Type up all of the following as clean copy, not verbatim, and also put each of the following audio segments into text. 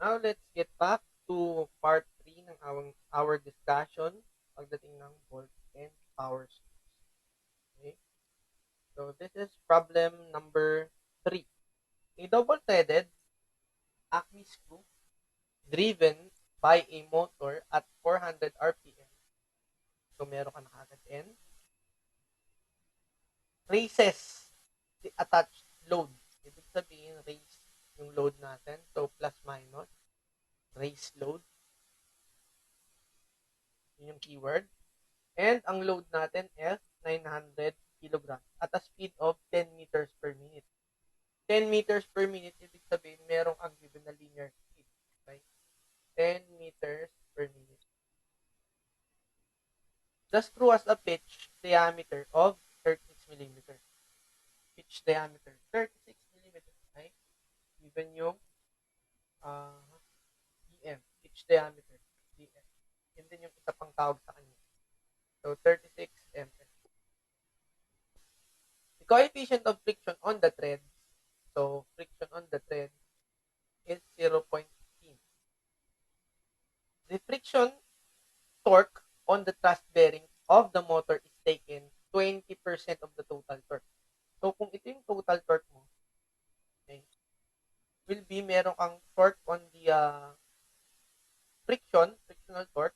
Now, let's get back to part 3 ng our discussion pagdating ng volt and power source. Okay? So, this is problem number 3. A double-threaded Acme screw driven by a motor at 400 RPM. So, meron ka na kagad N. Raises the attached load. Ibig sabihin, raise yung load natin. So, plus minus. Raise load. Yun yung keyword. And ang load natin is 900 kilograms at a speed of 10 meters per minute. 10 meters per minute, ibig sabihin, merong ang given na linear speed. Okay? 10 meters per minute. The screw has a pitch diameter of 36 millimeters. Pitch diameter, 36 millimeters. Okay? Given yung DM, pitch diameter, DM. Yun din yung isa pang tawag sa kanya. So, 36 mm. The coefficient of friction on the thread, so friction on the thread, is 0.15. The friction torque on the thrust bearing of the motor is taken 20% of the total torque. So, kung ito yung total torque mo, okay, will be meron kang torque on the frictional torque,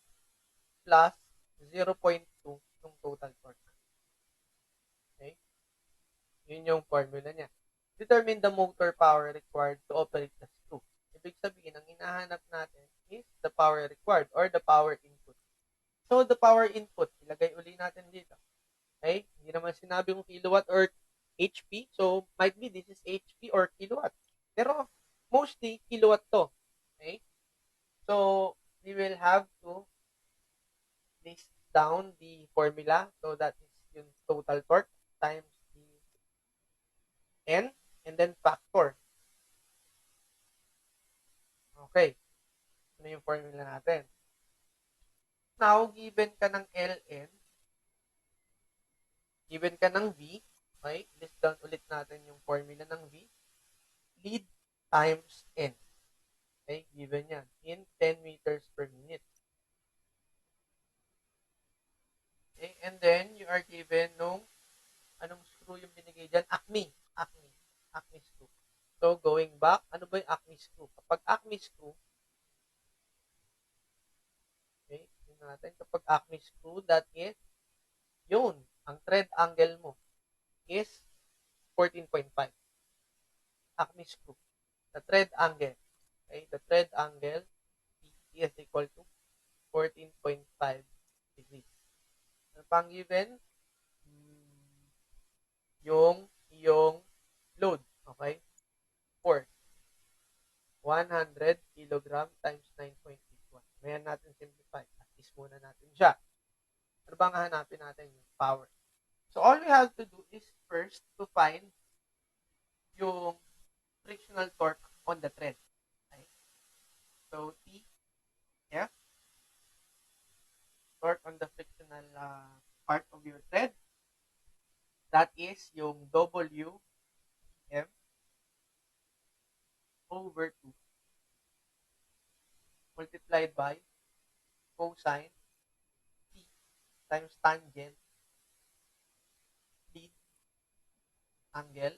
plus 0.2 yung total torque. Okay? Yun yung formula niya. Determine the motor power required to operate the screw. Ibig sabihin, ang hinahanap natin is the power required or the power input. So, the power input, ilagay uli natin dito. Okay? Hindi naman sinabi yung kilowatt or HP. So, might be this is HP or kilowatt. Pero, mostly, kilowatt to. Okay? So, we will have to list down the formula. So, that is yung total torque times the N and then factor. Okay. Ano yung formula natin? Now, given ka ng Ln, given ka ng V, okay, list down ulit natin yung formula ng V, lead times N. Okay, given yan, in 10 meters per minute. Okay, and then, you are given nung, anong screw yung binigay dyan? Acme screw. So, going back, ano ba yung Acme screw? Kapag Acme screw, okay, yun natin, kapag Acme screw, that is, yun, ang thread angle mo is 14.5. Acme screw. The thread angle. Okay, the thread angle is equal to 14.5 degrees. Ano pang given? Yung load. Okay? Force. 100 kg times 9.81. Mayan natin simplify. At least muna natin siya. Ano bang hahanapin natin? Yung power. So, all we have to do is first to find yung frictional torque on the thread. Okay? So, T, F, torque on the frictional part of your thread. That is yung W, M, over 2 multiplied by cosine T times tangent lead angle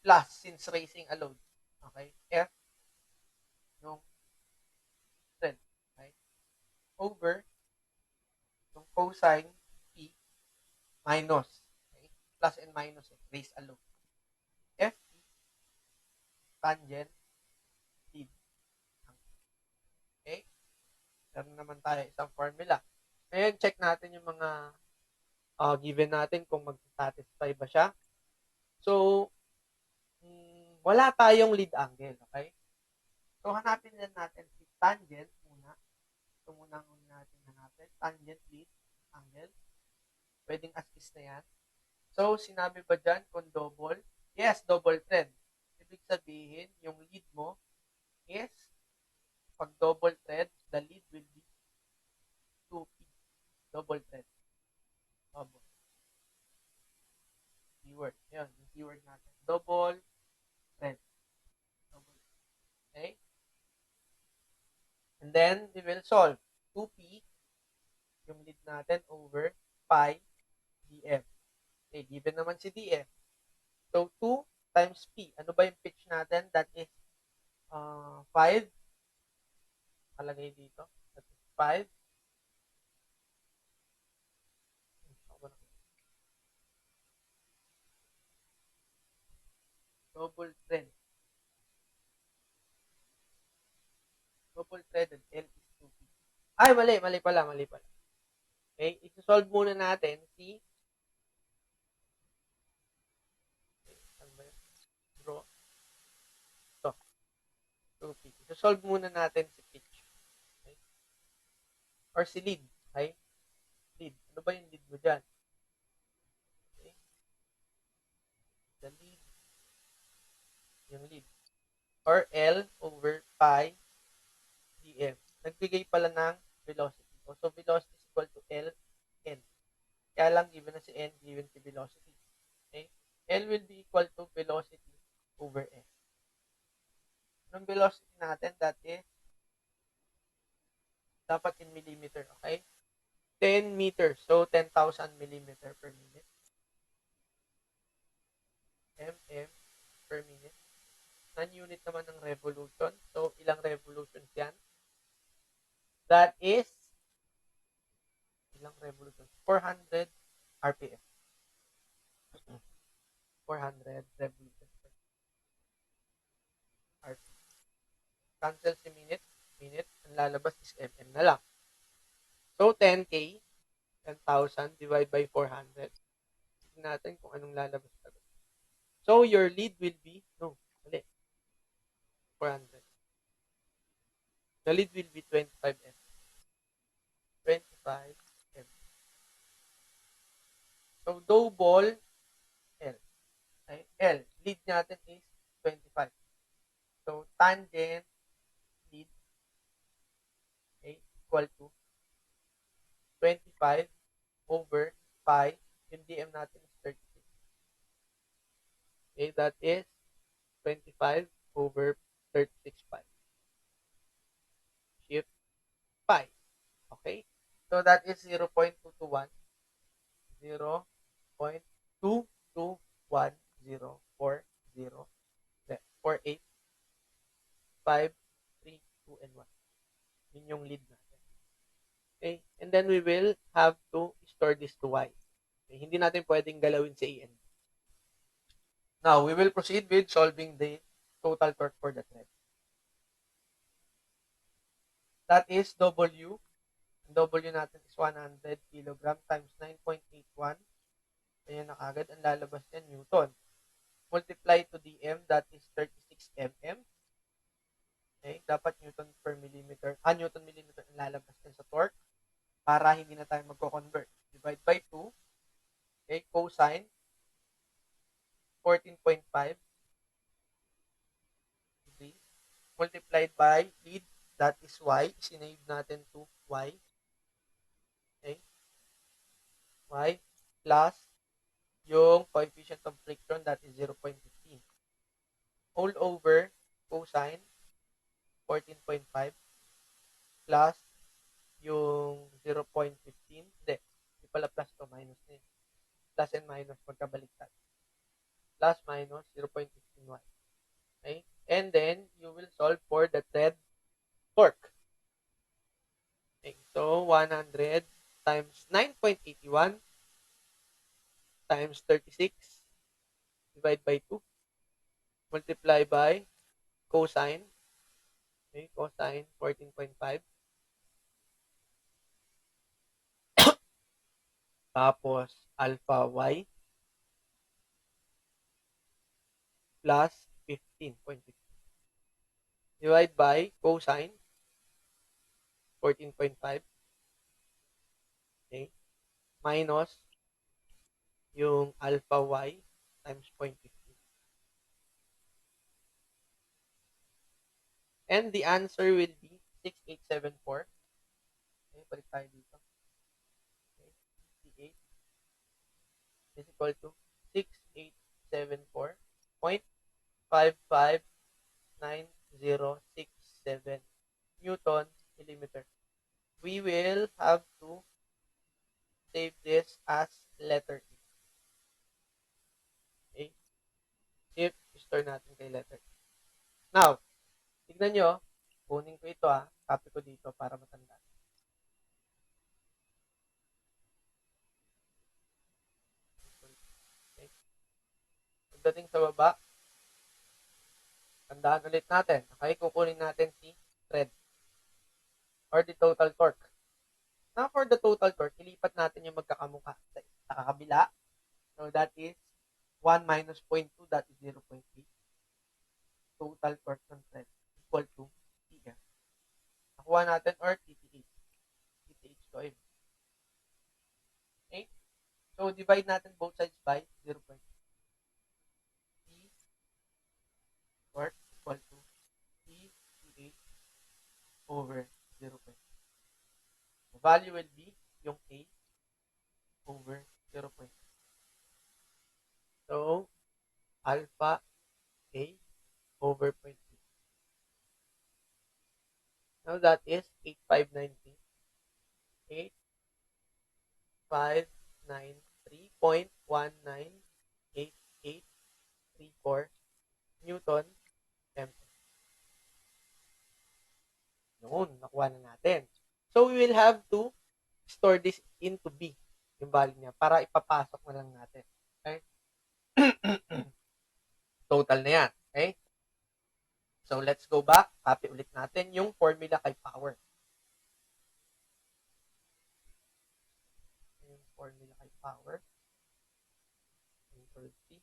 plus, since raising a load, okay, F yung thread, okay, over yung cosine P minus, okay, plus and minus, raise a load, F tangent lead. Okay? Meron naman tayo isang formula. Ngayon, check natin yung mga given natin kung mag-satisfy ba siya. So, wala tayong lead angle. Okay? So, hanapin din natin si tangent muna. Ito muna natin hanapin. Tangent lead angle. Pwedeng as is na yan. So, sinabi ba dyan kung double? Yes, double thread. Ibig sabihin, yung lead mo is, pag double thread, the lead will be 2P. Double thread. Double. Keyword. Yan, yung keyword natin. Double thread. Double. Okay? And then, we will solve 2P, yung lead natin, over pi dm. Okay, given naman si dm. So, 2 times P. Ano ba yung pitch natin? That is 5. Kalagay dito. That is 5. Double thread. Double threaded L is 2P. Ay, mali pala. Okay, isi-solve muna natin si ano ba yun? Draw. Ito, 2P. Isi-solve muna natin si pitch. Okay? Or si lead. Okay? Lead. Ano ba yung lead mo dyan? Okay? The lead. Yung lead. Or L over pi dm. Nagbigay pala ng velocity. So, velocity is equal to L N. Kaya lang, given na si N, given si velocity. Okay? L will be equal to velocity over S. Anong velocity natin? That is, dapat in millimeter. Okay? 10 meters. So, 10,000 millimeter per minute. mm per minute. Non-unit naman ng revolution. So, ilang revolutions yan? That is, ilang revolutions? 400 RPM. 400 revolutions per RPM. Cancel si minute. Minute. Ang lalabas is mm na lang. So, 10K, 10,000 divide by 400. Tignan natin kung anong lalabas. So, your lead will be, no, mali. 400. The lead will be 25 M. 25 M. So, double L. Ay, L. Lead natin is 25. So, tangent lead, okay, equal to 25 over pi. Yung dm natin is 36. Okay, that is 25 over 36 pi. Shift pi. Okay? So, that is 0.221. 0.22104.8 5, 3, 2, and 1. Yun yung lead natin. Okay? And then we will have to store this to y. Okay? Hindi natin pwedeng galawin sa EN. Now, we will proceed with solving the total torque for the thread. That is W. W natin is 100 kg times 9.81. Ayan na kagad. Ang lalabas yan, Newton. Multiply to dm, that is 36 mm. Okay, dapat Newton per millimeter. Newton millimeter ang lalabas din sa torque para hindi na tayo magko-convert. Divide by 2. Okay, cosine 14.5 degrees multiplied by lead, that is y. Sinave natin to y. Okay, y plus yung coefficient of friction, that is 0.15. All over cosine 14.5 plus yung 0.15. Hindi pala plus to, minus na yun. Plus and minus, magkabaliktad. Plus minus 0.15y. Okay? And then, you will solve for the thread torque. Okay, so, 100 times 9.81 times 36 divide by 2 multiply by cosine. Okay, cosine 14.5 tapos alpha y plus 15.15 divide by cosine 14.5, okay, minus yung alpha y times 0.15. And the answer will be 6874. Okay, balik tayo dito. Okay, 68 is equal to 6874.55967 Newton millimeter we will have to save this as letter E. Okay? If store natin kay letter E. Now, tignan nyo, kunin ko ito copy ko dito para matanda. Okay? Pagdating sa baba, tandaan ulit natin. Okay, kukunin natin si thread or the total torque. Now, for the total torque, ilipat natin yung magkakamukha sa kakabila. So, that is 1 minus 0.2, that is 0.8. Total torque ng thread equal to TF. Nakuha natin or TTH. TTH to M. Okay? So, divide natin both sides by 0.8. T torque equal to TTH over 0.8. The value will be yung A over 0.8. So, alpha A over 0.8. Now, that is 8593. 8593.198834 Newton m. Noon, nakuha na natin. So, we will have to store this into B, yung value niya, para ipapasok na lang natin. Okay? Total na yan. Okay? So, let's go back. Copy ulit natin yung formula kay power. Yung formula kay power. Control C.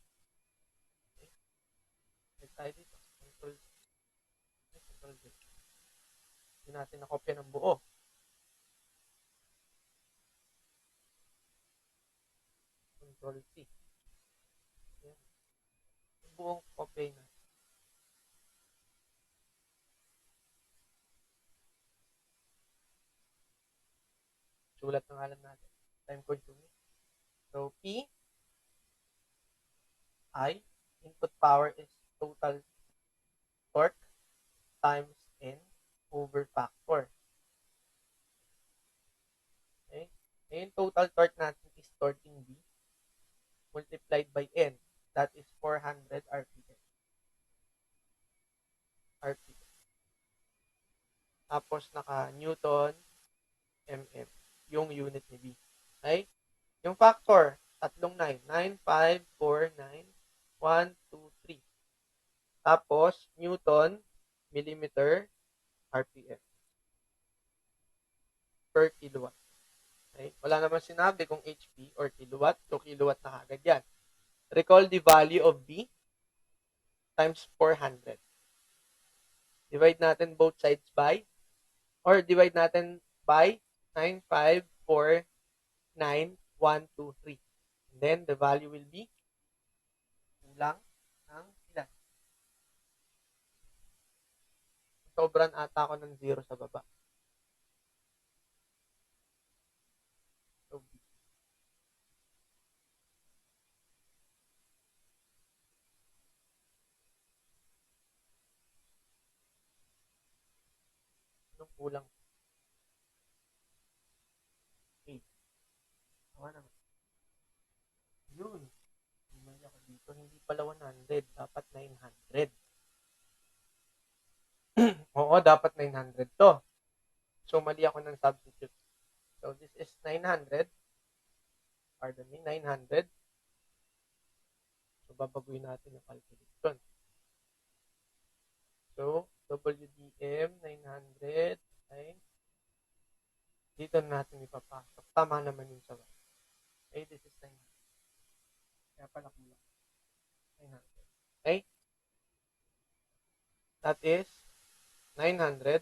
Okay. Let's try dito. Control C. Control V. Hindi natin nakopya ng buo. Control C. Yan. Yung buong kopya na. Sulat ng alam natin. Time consuming. So, P, I, input power is total torque times N over factor. Okay? Ngayon, total torque natin is stored in B multiplied by N. That is 400 RPM. Tapos, naka-Newton mm yung unit ni B. Okay? Yung factor, tatlong 9. 9, 5, 4, 9, 1, 2, 3. Tapos, Newton, millimeter, RPM. Per kilowatt. Okay? Wala naman sinabi kung HP or kilowatt. So, kilowatt na agad yan. Recall the value of B times 400. Divide natin both sides by, or divide natin by 9, 5, 4, 9, 1, 2, 3. And then, the value will be kulang ng ilan? Sobrang ata ako ng 0 sa baba. So, B. Anong kulang? 8. Tawa naman. Yun. Mali ako dito. Hindi pala 100. Dapat 900. Oo, dapat 900 to. So, mali ako ng substitute. So, this is 900. Pardon me, 900. So, babaguhin natin yung calculation. So, WDM 900 ay dito natin ipapasok. Tama naman yung sa 1. Okay, this is 900. Kaya pala kulang. 900. Okay? That is 900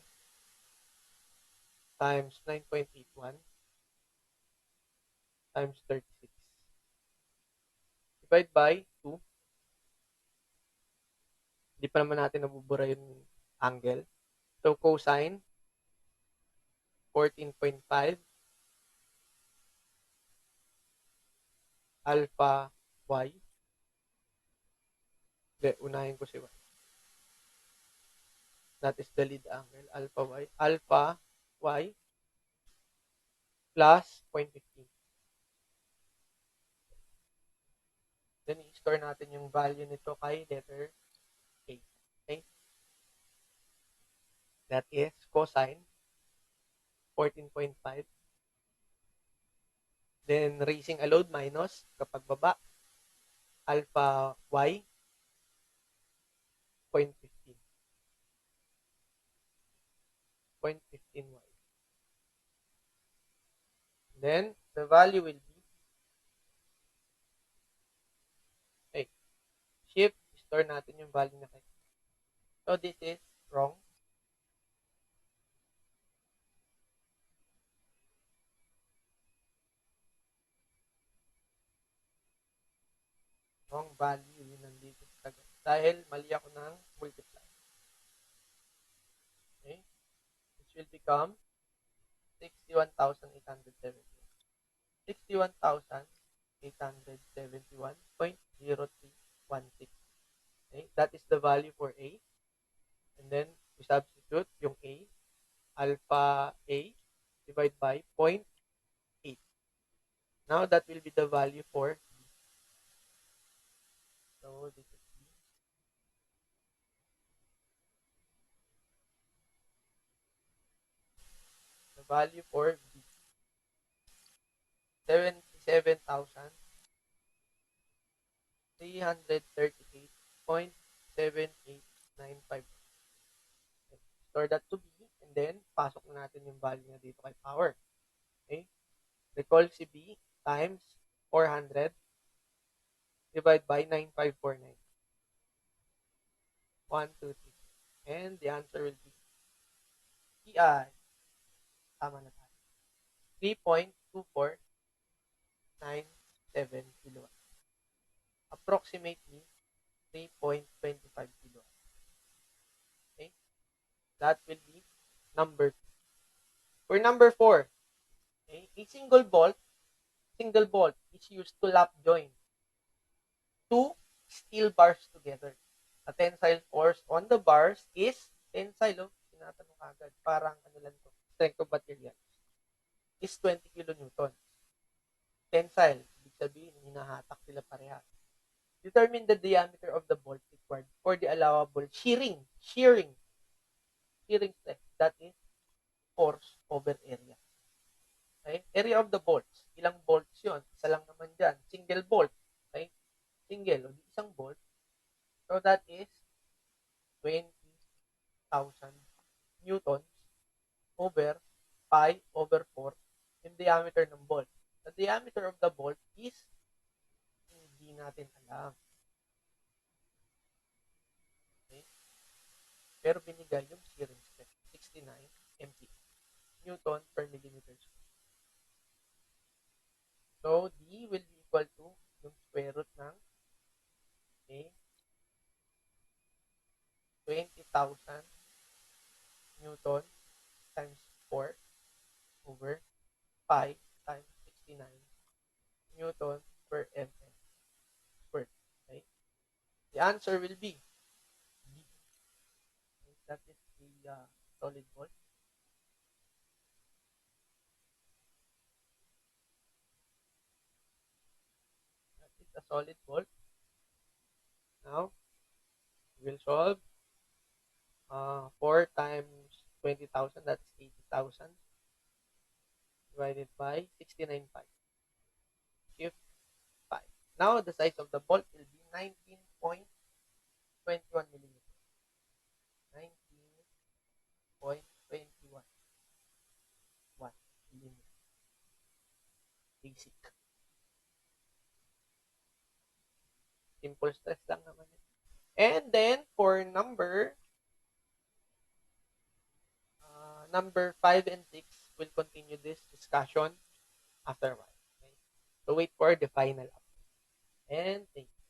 times 9.81 times 36. Divide by 2. Hindi pa naman natin nabubura yung angle. So, cosine 14.5 alpha y. Hindi, unahin ko si y. That is the lead angle, alpha y. Alpha y plus 0.15. Then, i-store natin yung value nito kay letter A. Okay? That is cosine 14.5. Then, raising a load minus kapag baba, alpha y 0.15. 0.15y. Then, the value will be, okay, shift, store natin yung value na kayo. So, this is wrong. Wrong value yun nandito sa tagal. Dahil mali ako ng multiply. Okay? This will become 61,871. 61,871.0316. Okay? That is the value for A. And then, we substitute yung A, alpha A, divided by 0.8. Now, that will be the value for B. So, this is B. The value for B, 77,338.7895. Store that to B, and then, pasok na natin yung value na dito kay power. Okay? Recall si B times 400 divide by 9549. 1, 2, 3. And the answer will be PI. Tama na tayo. 3.2497 kilowatts. Approximately 3.25 kilowatts. Okay? That will be number 2. For number 4, okay, a single bolt is used to lap join two steel bars together. A tensile force on the bars is tensile, tinatanong agad, parang ano lang to, strength of materials, is 20 kilonewtons. Tensile, ibig sabihin, hinahatak sila parehas. Determine the diameter of the bolt required for the allowable shearing stress. That is force over area. Okay? Area of the bolts. Ilang bolts yun? Isa lang naman dyan. Single bolt. Okay? Single. O di isang bolt. So that is 20,000 newtons over pi over 4 yung diameter ng bolt. The diameter of the bolt is hindi natin alam. Okay? Pero binigay yung shearing stress. 69 MPa. Newton per millimeter square. So, D will be equal to yung square root ng okay, 20,000 Newton times 4 over pi times 69 Newton per mm squared. Okay? The answer will be B. Okay? That is the solid ball. That is a solid ball. Now, we will solve 4 times 20,000, that's 80,000, divided by 69.5. Shift 5. Now, the size of the bolt will be 19.21 millimeters. 19.21 millimeters. Basic. Simple stress lang naman. And then, for number 5 and 6, we'll continue this discussion after a while. Okay? So, wait for the final update. And thank you.